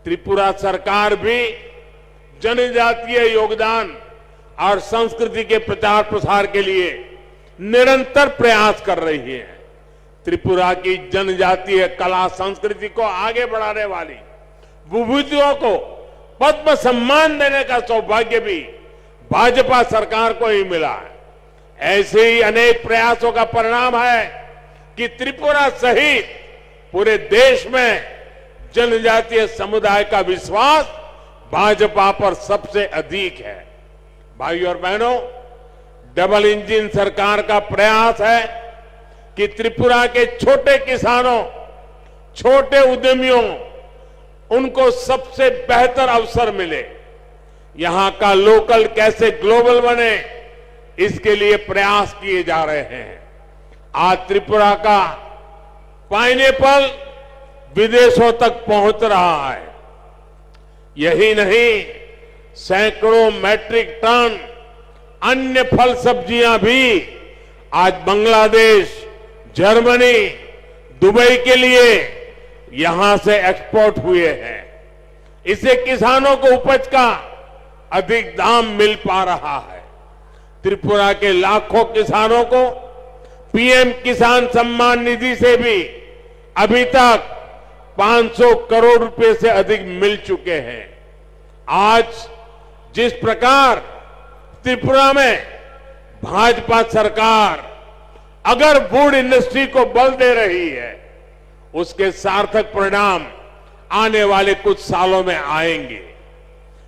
त्रिपुरा सरकार भी जनजातीय योगदान और संस्कृति के प्रचार प्रसार के लिए निरंतर प्रयास कर रही है। त्रिपुरा की जनजातीय कला संस्कृति को आगे बढ़ाने वाली विभूतियों को पद्म सम्मान देने का सौभाग्य भी भाजपा सरकार को ही मिला है। ऐसे ही अनेक प्रयासों का परिणाम है कि त्रिपुरा सहित पूरे देश में जनजातीय समुदाय का विश्वास भाजपा पर सबसे अधिक है। भाइयों और बहनों, डबल इंजन सरकार का प्रयास है कि त्रिपुरा के छोटे किसानों, छोटे उद्यमियों, उनको सबसे बेहतर अवसर मिले। यहां का लोकल कैसे ग्लोबल बने, इसके लिए प्रयास किए जा रहे हैं। आज त्रिपुरा का पाइनएप्पल विदेशों तक पहुंच रहा है। यही नहीं, सैकड़ों मैट्रिक टन अन्य फल सब्जियां भी आज बांग्लादेश, जर्मनी, दुबई के लिए यहां से एक्सपोर्ट हुए हैं। इससे किसानों को उपज का अधिक दाम मिल पा रहा है। त्रिपुरा के लाखों किसानों को पीएम किसान सम्मान निधि से भी अभी तक 500 करोड़ रुपए से अधिक मिल चुके हैं। आज जिस प्रकार त्रिपुरा में भाजपा सरकार अगर वुड इंडस्ट्री को बल दे रही है, उसके सार्थक परिणाम आने वाले कुछ सालों में आएंगे।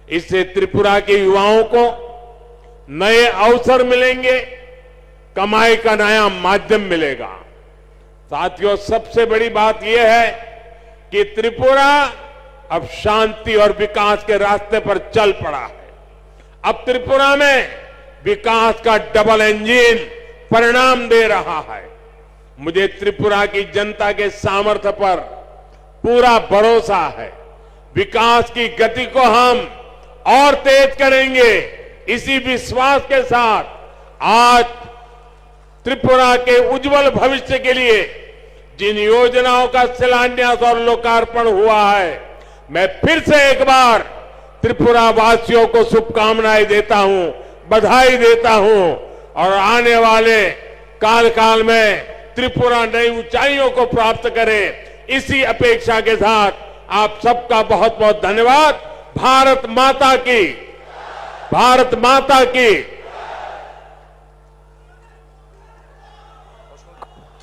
इससे त्रिपुरा के युवाओं को नए अवसर मिलेंगे, कमाई का नया माध्यम मिलेगा। साथियों, सबसे बड़ी बात यह है कि त्रिपुरा अब शांति और विकास के रास्ते पर चल पड़ा है। अब त्रिपुरा में विकास का डबल इंजन परिणाम दे रहा है। मुझे त्रिपुरा की जनता के सामर्थ्य पर पूरा भरोसा है। विकास की गति को हम और तेज करेंगे। इसी विश्वास के साथ आज त्रिपुरा के उज्जवल भविष्य के लिए जिन योजनाओं का शिलान्यास और लोकार्पण हुआ है, मैं फिर से एक बार त्रिपुरा वासियों को शुभकामनाएं देता हूं, बधाई देता हूं और आने वाले काल में त्रिपुरा नई ऊंचाइयों को प्राप्त करे, इसी अपेक्षा के साथ आप सबका बहुत बहुत धन्यवाद। भारत माता की, भारत माता की।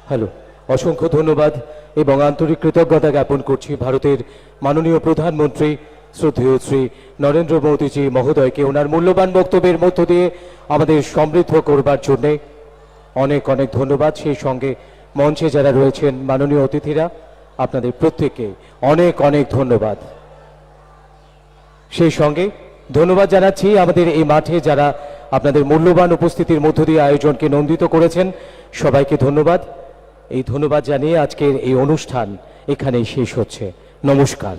হ্যালো, অসংখ্য ধন্যবাদ এবং আন্তরিক কৃতজ্ঞতা জ্ঞাপন করছি ভারতের মাননীয় প্রধানমন্ত্রী শ্রদ্ধেয় শ্রী নরেন্দ্র মোদীজি মহোদয়কে ওনার মূল্যবান বক্তব্যের মধ্য দিয়ে আমাদের সমৃদ্ধ করবার জন্যে অনেক অনেক ধন্যবাদ। সেই সঙ্গে মঞ্চে যারা রয়েছেন মাননীয় অতিথিরা, আপনাদের প্রত্যেককে অনেক অনেক ধন্যবাদ। সেই সঙ্গে ধন্যবাদ জানাচ্ছি আমাদের এই মাঠে যারা আপনাদের মূল্যবান উপস্থিতির মধ্য দিয়ে আয়োজনকে নন্দিত করেছেন, সবাইকে ধন্যবাদ। এই ধন্যবাদ জানিয়ে আজকের এই অনুষ্ঠান এখানেই শেষ হচ্ছে। নমস্কার।